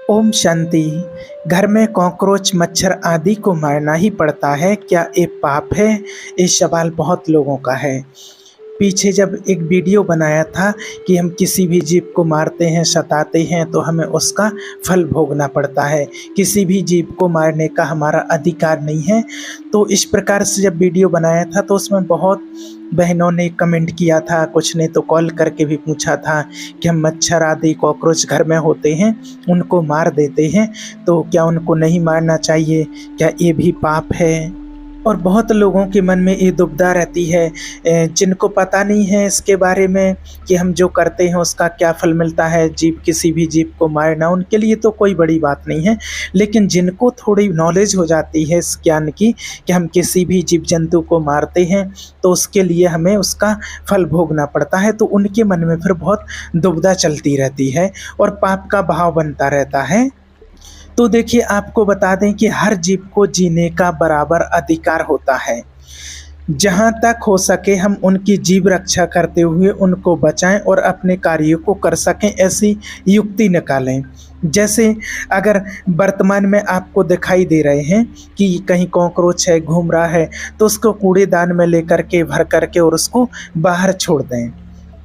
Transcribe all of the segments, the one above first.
ओम शांति। घर में कॉकरोच, मच्छर आदि को मारना ही पड़ता है, क्या ये पाप है? ये सवाल बहुत लोगों का है। पीछे जब एक वीडियो बनाया था कि हम किसी भी जीव को मारते हैं, सताते हैं तो हमें उसका फल भोगना पड़ता है। किसी भी जीव को मारने का हमारा अधिकार नहीं है। तो इस प्रकार से जब वीडियो बनाया था तो उसमें बहुत बहनों ने कमेंट किया था, कुछ ने तो कॉल करके भी पूछा था कि हम मच्छर आदि कॉकरोच घर में होते हैं उनको मार देते हैं, तो क्या उनको नहीं मारना चाहिए? क्या ये भी पाप है? और बहुत लोगों के मन में ये दुविधा रहती है, जिनको पता नहीं है इसके बारे में कि हम जो करते हैं उसका क्या फल मिलता है। किसी भी जीव को मारना उनके लिए तो कोई बड़ी बात नहीं है, लेकिन जिनको थोड़ी नॉलेज हो जाती है इस ज्ञान की कि हम किसी भी जीव जंतु को मारते हैं तो उसके लिए हमें उसका फल भोगना पड़ता है, तो उनके मन में फिर बहुत दुविधा चलती रहती है और पाप का भाव बनता रहता है। तो देखिए, आपको बता दें कि हर जीव को जीने का बराबर अधिकार होता है। जहाँ तक हो सके हम उनकी जीव रक्षा करते हुए उनको बचाएं और अपने कार्यों को कर सकें, ऐसी युक्ति निकालें। जैसे अगर वर्तमान में आपको दिखाई दे रहे हैं कि कहीं कॉकरोच है, घूम रहा है, तो उसको कूड़ेदान में लेकर के भर करके और उसको बाहर छोड़ दें।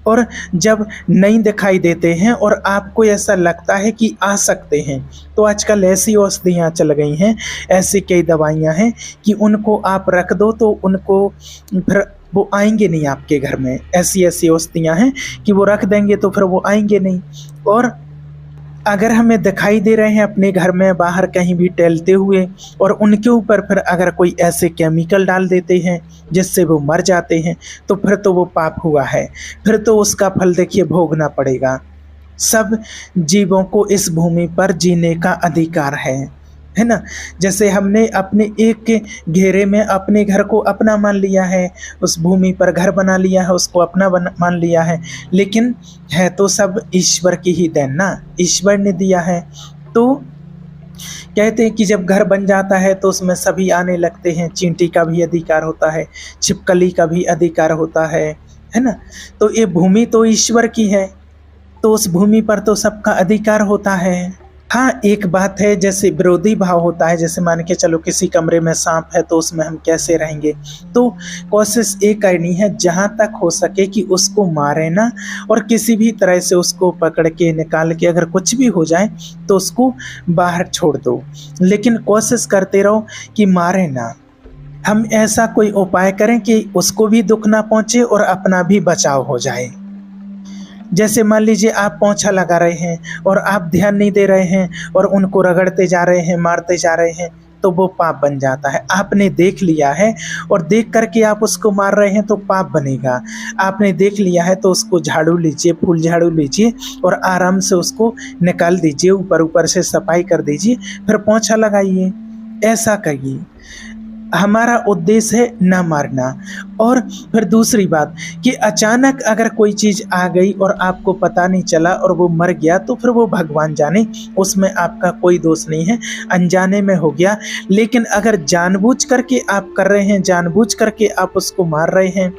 और जब नहीं दिखाई देते हैं और आपको ऐसा लगता है कि आ सकते हैं, तो आजकल ऐसी औषधियाँ चल गई हैं, ऐसी कई दवाइयाँ हैं कि उनको आप रख दो तो उनको फिर वो आएंगे नहीं आपके घर में। ऐसी ऐसी औषधियाँ हैं कि वो रख देंगे तो फिर वो आएंगे नहीं। और अगर हमें दिखाई दे रहे हैं अपने घर में बाहर कहीं भी टहलते हुए और उनके ऊपर फिर अगर कोई ऐसे केमिकल डाल देते हैं जिससे वो मर जाते हैं, तो फिर तो वो पाप हुआ है, फिर तो उसका फल देखिए भोगना पड़ेगा। सब जीवों को इस भूमि पर जीने का अधिकार है ना। जैसे हमने अपने एक के घेरे में अपने घर को अपना मान लिया है, उस भूमि पर घर बना लिया है, उसको अपना मान लिया है, लेकिन है तो सब ईश्वर की ही देन ना, ईश्वर ने दिया है। तो कहते हैं कि जब घर बन जाता है तो उसमें सभी आने लगते हैं। चींटी का भी अधिकार होता है, छिपकली का भी अधिकार होता है ना। तो ये भूमि तो ईश्वर की है, तो उस भूमि पर तो सबका अधिकार होता है। हाँ, एक बात है, जैसे विरोधी भाव होता है, जैसे मान के चलो किसी कमरे में सांप है तो उसमें हम कैसे रहेंगे। तो कोशिश ये करनी है जहाँ तक हो सके कि उसको मारे ना, और किसी भी तरह से उसको पकड़ के निकाल के अगर कुछ भी हो जाए तो उसको बाहर छोड़ दो, लेकिन कोशिश करते रहो कि मारे ना। हम ऐसा कोई उपाय करें कि उसको भी दुख ना पहुँचे और अपना भी बचाव हो जाए। जैसे मान लीजिए आप पोंछा लगा रहे हैं और आप ध्यान नहीं दे रहे हैं और उनको रगड़ते जा रहे हैं, मारते जा रहे हैं, तो वो पाप बन जाता है। आपने देख लिया है और देख करके आप उसको मार रहे हैं तो पाप बनेगा। आपने देख लिया है तो उसको झाड़ू लीजिए, फूल झाड़ू लीजिए और आराम से उसको निकाल दीजिए, ऊपर ऊपर से सफाई कर दीजिए, फिर पोंछा लगाइए। ऐसा करिए। हमारा उद्देश्य है ना मारना। और फिर दूसरी बात कि अचानक अगर कोई चीज़ आ गई और आपको पता नहीं चला और वो मर गया, तो फिर वो भगवान जाने, उसमें आपका कोई दोष नहीं है, अनजाने में हो गया। लेकिन अगर जानबूझ करके आप कर रहे हैं, जानबूझ करके आप उसको मार रहे हैं,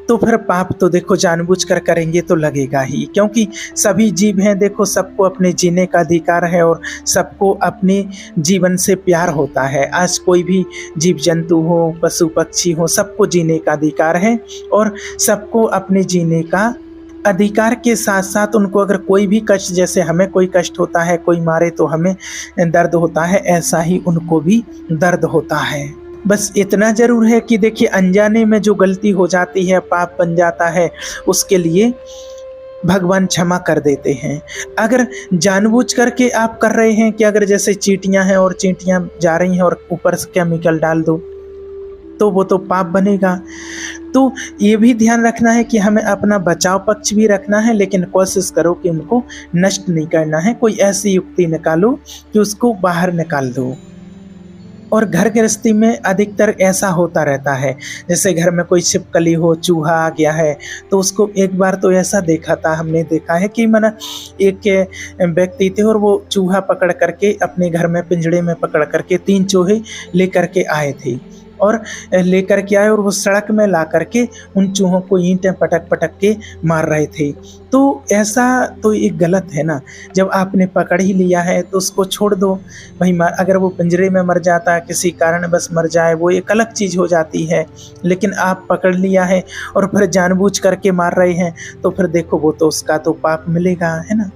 तो फिर पाप तो देखो जानबूझ कर करेंगे तो लगेगा ही, क्योंकि सभी जीव हैं, देखो सबको अपने जीने का अधिकार है और सबको अपने जीवन से प्यार होता है। आज कोई भी जीव जंतु हो, पशु पक्षी हो, सबको जीने का अधिकार है और सबको अपने जीने का अधिकार के साथ साथ उनको अगर कोई भी कष्ट, जैसे हमें कोई कष्ट होता है, कोई मारे तो हमें दर्द होता है, ऐसा ही उनको भी दर्द होता है। बस इतना ज़रूर है कि देखिए, अनजाने में जो गलती हो जाती है, पाप बन जाता है, उसके लिए भगवान क्षमा कर देते हैं। अगर जानबूझ करके आप कर रहे हैं कि अगर जैसे चींटियां हैं और चींटियां जा रही हैं और ऊपर से केमिकल डाल दो, तो वो तो पाप बनेगा। तो ये भी ध्यान रखना है कि हमें अपना बचाव पक्ष भी रखना है, लेकिन कोशिश करो कि उनको नष्ट नहीं करना है। कोई ऐसी युक्ति निकालो कि उसको बाहर निकाल दो। और घर गृहस्थी में अधिकतर ऐसा होता रहता है, जैसे घर में कोई छिपकली हो, चूहा आ गया है, तो उसको एक बार तो ऐसा देखा था, हमने देखा है कि माना एक व्यक्ति थे और वो चूहा पकड़ करके अपने घर में पिंजड़े में पकड़ करके 3 चूहे ले करके आए थे। और लेकर के आए और वो सड़क में ला करके उन चूहों को ईंटें पटक पटक के मार रहे थे। तो ऐसा तो एक गलत है ना, जब आपने पकड़ ही लिया है तो उसको छोड़ दो भाई। अगर वो पिंजरे में मर जाता है, किसी कारण बस मर जाए, वो एक अलग चीज़ हो जाती है, लेकिन आप पकड़ लिया है और फिर जानबूझ करके मार रहे हैं, तो फिर देखो वो तो उसका तो पाप मिलेगा, है ना।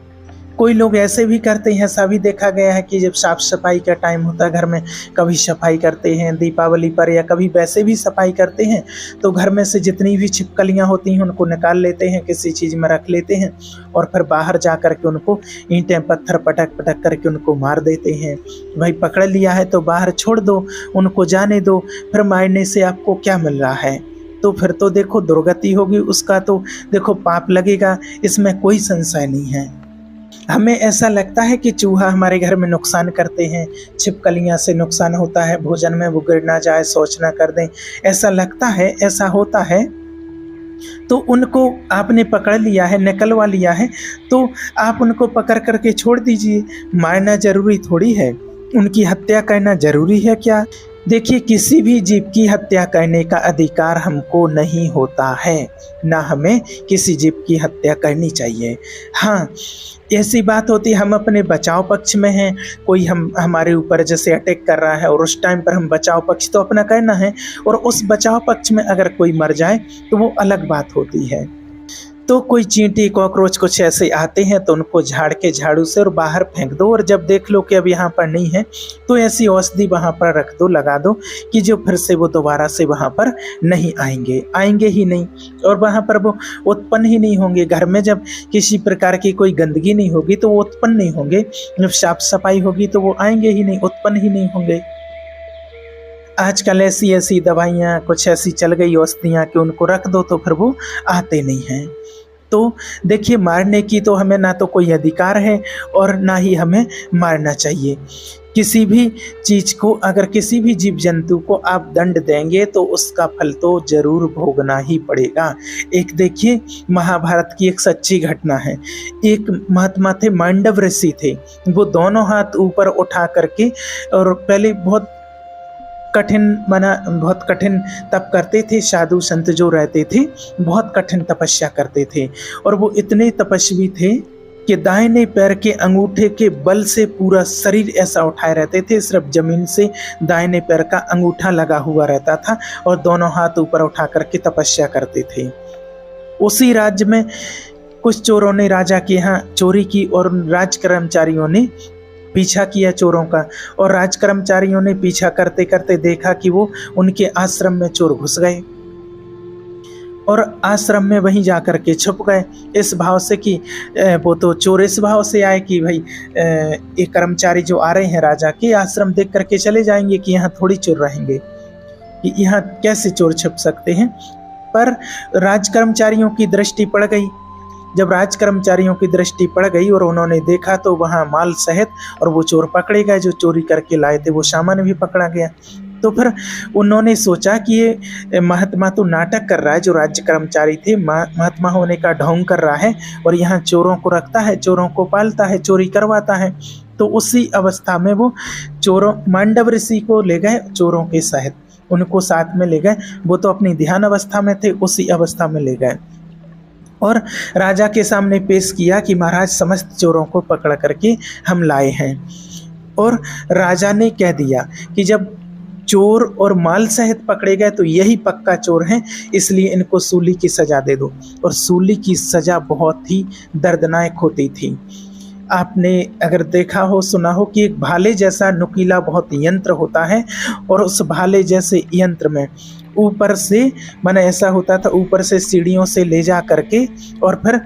कोई लोग ऐसे भी करते हैं, ऐसा भी देखा गया है कि जब साफ सफाई का टाइम होता है घर में, कभी सफाई करते हैं दीपावली पर या कभी वैसे भी सफाई करते हैं, तो घर में से जितनी भी छिपकलियां होती हैं उनको निकाल लेते हैं, किसी चीज़ में रख लेते हैं और फिर बाहर जा कर के उनको ईंटें पत्थर पटक पटक करके उनको मार देते हैं। भाई पकड़ लिया है तो बाहर छोड़ दो, उनको जाने दो, फिर मारने से आपको क्या मिल रहा है? तो फिर तो देखो दुर्गति होगी, उसका तो देखो पाप लगेगा, इसमें कोई संशय नहीं है। हमें ऐसा लगता है कि चूहा हमारे घर में नुकसान करते हैं, छिपकलियां से नुकसान होता है, भोजन में वो गिर ना जाए, शौच ना कर दें, ऐसा लगता है, ऐसा होता है। तो उनको आपने पकड़ लिया है, निकलवा लिया है, तो आप उनको पकड़ करके छोड़ दीजिए। मारना जरूरी थोड़ी है, उनकी हत्या करना जरूरी है क्या? देखिए, किसी भी जीव की हत्या करने का अधिकार हमको नहीं होता है, ना हमें किसी जीव की हत्या करनी चाहिए। हाँ, ऐसी बात होती है हम अपने बचाव पक्ष में हैं, कोई हमारे ऊपर जैसे अटैक कर रहा है और उस टाइम पर हम बचाव पक्ष तो अपना करना है, और उस बचाव पक्ष में अगर कोई मर जाए तो वो अलग बात होती है। तो कोई चींटी कॉकरोच कुछ ऐसे आते हैं तो उनको झाड़ के झाड़ू से और बाहर फेंक दो, और जब देख लो कि अब यहाँ पर नहीं है तो ऐसी औषधि वहाँ पर रख दो, लगा दो कि जो फिर से वो दोबारा से वहाँ पर नहीं आएंगे ही नहीं, और वहाँ पर वो उत्पन्न ही नहीं होंगे। घर में जब किसी प्रकार की कोई गंदगी नहीं होगी तो वो उत्पन्न नहीं होंगे, जब साफ सफाई होगी तो वो आएंगे ही नहीं, उत्पन्न ही नहीं होंगे। आजकल ऐसी ऐसी दवाइयाँ कुछ ऐसी चल गई औषधियाँ कि उनको रख दो तो फिर वो आते नहीं हैं। तो देखिए, मारने की तो हमें ना तो कोई अधिकार है और ना ही हमें मारना चाहिए। किसी भी चीज़ को, अगर किसी भी जीव जंतु को आप दंड देंगे तो उसका फल तो जरूर भोगना ही पड़ेगा। एक देखिए, महाभारत की एक सच्ची घटना है। एक महात्मा थे, मांडव ऋषि थे, वो दोनों हाथ ऊपर उठा करके और पहले बहुत कठिन तप करते थे। साधु संत जो रहते थे बहुत कठिन तपस्या करते थे, और वो इतने तपस्वी थे कि दाहिने पैर के अंगूठे के बल से पूरा शरीर ऐसा उठाए रहते थे, सिर्फ जमीन से दाहिने पैर का अंगूठा लगा हुआ रहता था और दोनों हाथ ऊपर उठा करके तपस्या करते थे। उसी राज्य में कुछ चोरों ने राजा के यहाँ चोरी की और राज कर्मचारियों ने पीछा किया चोरों का, और राज कर्मचारियों ने पीछा करते करते देखा कि वो उनके आश्रम में चोर घुस गए और आश्रम में वहीं जा कर के छुप गए, इस भाव से कि वो तो चोर इस भाव से आए कि भाई ये कर्मचारी जो आ रहे हैं राजा के, आश्रम देख करके चले जाएंगे कि यहाँ थोड़ी चोर रहेंगे, कि यहाँ कैसे चोर छुप सकते हैं। पर राज कर्मचारियों की दृष्टि पड़ गई। जब राज कर्मचारियों की दृष्टि पड़ गई और उन्होंने देखा तो वहाँ माल सहित और वो चोर पकड़े गए, जो चोरी करके लाए थे वो सामान भी पकड़ा गया। तो फिर उन्होंने सोचा कि ये महात्मा तो नाटक कर रहा है, जो राज्य कर्मचारी थे महात्मा होने का ढोंग कर रहा है और यहाँ चोरों को रखता है, चोरों को पालता है, चोरी करवाता है। तो उसी अवस्था में वो चोरों मांडव ऋषि को ले गए, चोरों के सहित उनको साथ में ले गए। वो तो अपनी ध्यान अवस्था में थे, उसी अवस्था में ले गए और राजा के सामने पेश किया कि महाराज समस्त चोरों को पकड़ करके हम लाए हैं। और राजा ने कह दिया कि जब चोर और माल सहित पकड़े गए तो यही पक्का चोर हैं, इसलिए इनको सूली की सजा दे दो। और सूली की सजा बहुत ही दर्दनाक होती थी। आपने अगर देखा हो, सुना हो कि एक भाले जैसा नुकीला बहुत यंत्र होता है, और उस भाले जैसे यंत्र में ऊपर से माना ऐसा होता था, ऊपर से सीढ़ियों से ले जा करके और फिर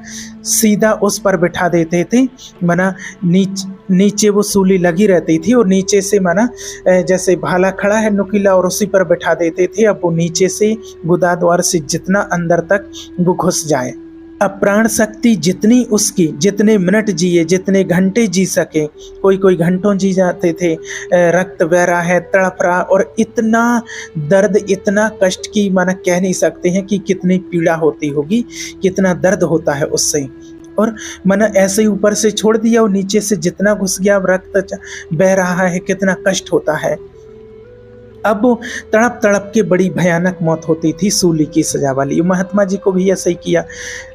सीधा उस पर बिठा देते थे। माना नीचे वो सूली लगी रहती थी और नीचे से माना जैसे भाला खड़ा है नुकीला और उसी पर बिठा देते थे। अब वो नीचे से गुदा द्वार से जितना अंदर तक वो घुस जाए, अब प्राण शक्ति जितनी उसकी, जितने मिनट जिए, जितने घंटे जी सके, कोई घंटों जी जाते थे, रक्त बह रहा है, तड़प रहा, और इतना दर्द, इतना कष्ट की माना कह नहीं सकते हैं कि कितनी पीड़ा होती होगी, कितना दर्द होता है उससे। और माना ऐसे ही ऊपर से छोड़ दिया और नीचे से जितना घुस गया, रक्त बह रहा है, कितना कष्ट होता है। अब वो तड़प तड़प के बड़ी भयानक मौत होती थी, सूली की सजा वाली। महात्मा जी को भी ऐसा ही किया।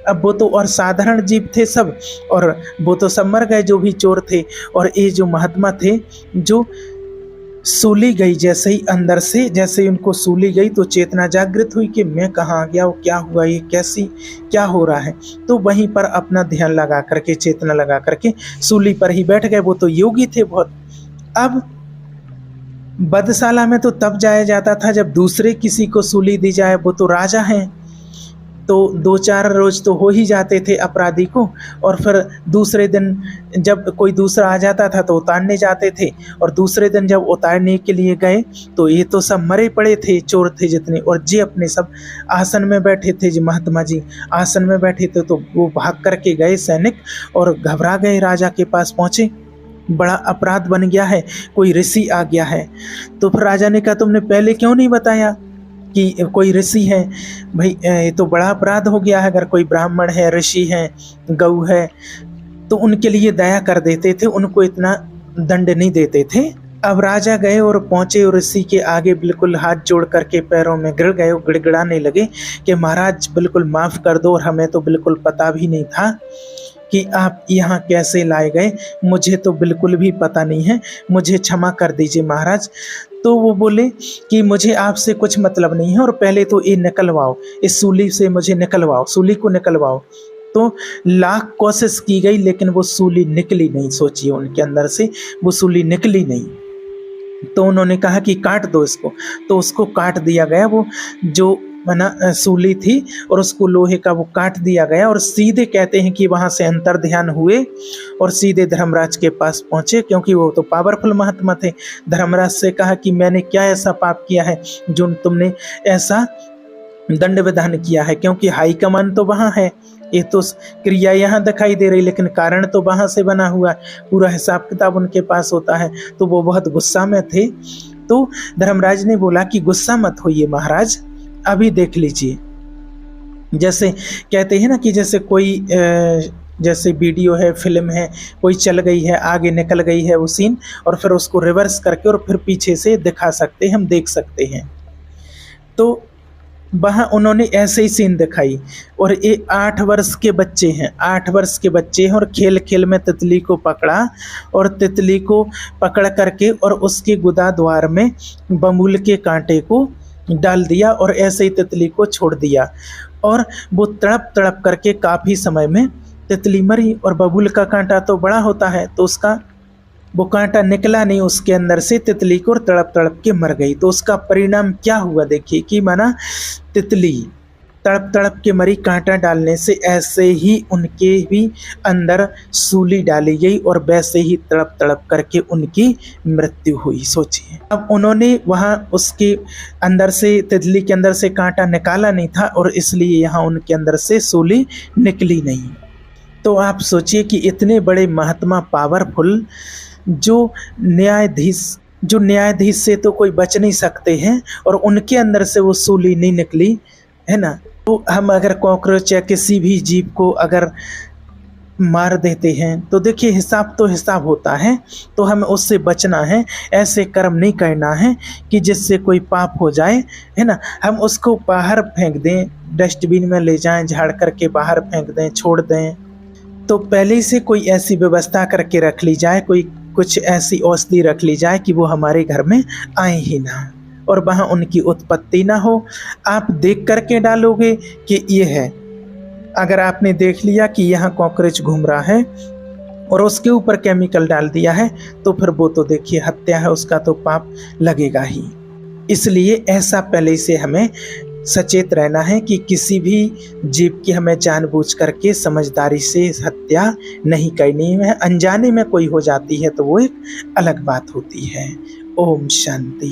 अब वो तो और साधारण जीव थे सब, और वो तो सब मर गए जो भी चोर थे। और ये जो महात्मा थे, जो सूली गई जैसे ही अंदर से, जैसे ही उनको सूली गई तो चेतना जागृत हुई कि मैं कहाँ आ गया, वो क्या हुआ, ये कैसी क्या हो रहा है। तो वहीं पर अपना ध्यान लगा करके, चेतना लगा करके सूली पर ही बैठ गए। वो तो योगी थे बहुत। अब बधशाला में तो तब जाया जाता था जब दूसरे किसी को सूली दी जाए, वो तो राजा हैं, तो 2-4 रोज तो हो ही जाते थे अपराधी को, और फिर दूसरे दिन जब कोई दूसरा आ जाता था तो उतारने जाते थे। और दूसरे दिन जब उतारने के लिए गए तो ये तो सब मरे पड़े थे, चोर थे जितने, और जी अपने सब आसन में बैठे थे। जी महात्मा जी आसन में बैठे थे, तो वो भाग करके गए सैनिक, और घबरा गए, राजा के पास पहुँचे। बड़ा अपराध बन गया है, कोई ऋषि आ गया है। तो फिर राजा ने कहा तुमने पहले क्यों नहीं बताया कि कोई ऋषि है। भाई ये तो बड़ा अपराध हो गया है, अगर कोई ब्राह्मण है, ऋषि है, गऊ है, तो उनके लिए दया कर देते थे, उनको इतना दंड नहीं देते थे। अब राजा गए और पहुंचे और ऋषि के आगे बिल्कुल हाथ जोड़ करके पैरों में गिर गए, गिड़गिड़ाने लगे कि महाराज बिल्कुल माफ़ कर दो, और हमें तो बिल्कुल पता भी नहीं था कि आप यहाँ कैसे लाए गए, मुझे तो बिल्कुल भी पता नहीं है, मुझे क्षमा कर दीजिए महाराज। तो वो बोले कि मुझे आपसे कुछ मतलब नहीं है, और पहले तो ये निकलवाओ, इस सूली से मुझे निकलवाओ, सूली को निकलवाओ। तो लाख कोशिश की गई, लेकिन वो सूली निकली नहीं। सोचिए उनके अंदर से वो सूली निकली नहीं। तो उन्होंने कहा कि काट दो इसको, तो उसको काट दिया गया। वो जो मना सूली थी और उसको लोहे का वो काट दिया गया, और सीधे कहते हैं कि वहाँ से अंतर ध्यान हुए और सीधे धर्मराज के पास पहुँचे, क्योंकि वो तो पावरफुल महात्मा थे। धर्मराज से कहा कि मैंने क्या ऐसा पाप किया है जो तुमने ऐसा दंड विधान किया है, क्योंकि हाई कमान तो वहाँ है, ये तो क्रिया यहाँ दिखाई दे रही, लेकिन कारण तो वहाँ से बना हुआ, पूरा हिसाब किताब उनके पास होता है। तो वो बहुत गुस्सा में थे। तो धर्मराज ने बोला कि गुस्सा मत होइए महाराज, अभी देख लीजिए। जैसे कहते हैं ना कि जैसे कोई जैसे वीडियो है, फिल्म है, कोई चल गई है, आगे निकल गई है वो सीन, और फिर उसको रिवर्स करके और फिर पीछे से दिखा सकते हैं, हम देख सकते हैं। तो वहाँ उन्होंने ऐसे ही सीन दिखाई। और ये 8 वर्ष के बच्चे हैं, 8 वर्ष के बच्चे हैं, और खेल खेल में तितली को पकड़ा, और तितली को पकड़ करके और उसके गुदा द्वार में बमूल के कांटे को डाल दिया, और ऐसे ही तितली को छोड़ दिया। और वो तड़प तड़प करके काफ़ी समय में तितली मरी। और बबूल का कांटा तो बड़ा होता है, तो उसका वो कांटा निकला नहीं उसके अंदर से, तितली को तड़प तड़प के मर गई। तो उसका परिणाम क्या हुआ देखिए, कि माना तितली तड़प तड़प के मरी कांटा डालने से, ऐसे ही उनके भी अंदर सूली डाली गई और वैसे ही तड़प तड़प करके उनकी मृत्यु हुई। सोचिए, अब उन्होंने वहाँ उसके अंदर से, तितली के अंदर से कांटा निकाला नहीं था, और इसलिए यहाँ उनके अंदर से सूली निकली नहीं। तो आप सोचिए कि इतने बड़े महात्मा, पावरफुल, जो न्यायाधीश से तो कोई बच नहीं सकते हैं, और उनके अंदर से वो सूली नहीं निकली, है ना। तो हम अगर कॉकरोच या किसी भी जीव को अगर मार देते हैं तो देखिए हिसाब तो हिसाब होता है, तो हमें उससे बचना है, ऐसे कर्म नहीं करना है कि जिससे कोई पाप हो जाए, है ना। हम उसको बाहर फेंक दें, डस्टबिन में ले जाएं, झाड़ करके बाहर फेंक दें, छोड़ दें। तो पहले से कोई ऐसी व्यवस्था करके रख ली जाए, कोई कुछ ऐसी औषधि रख ली जाए कि वो हमारे घर में आए ही ना, और वहाँ उनकी उत्पत्ति ना हो। आप देख करके डालोगे कि ये है। अगर आपने देख लिया कि यहाँ कॉकरोच घूम रहा है और उसके ऊपर केमिकल डाल दिया है, तो फिर वो तो देखिए हत्या है, उसका तो पाप लगेगा ही। इसलिए ऐसा पहले से हमें सचेत रहना है कि किसी भी जीव की हमें जानबूझ करके समझदारी से हत्या नहीं करनी है। अनजाने में कोई हो जाती है तो वो एक अलग बात होती है। ओम शांति।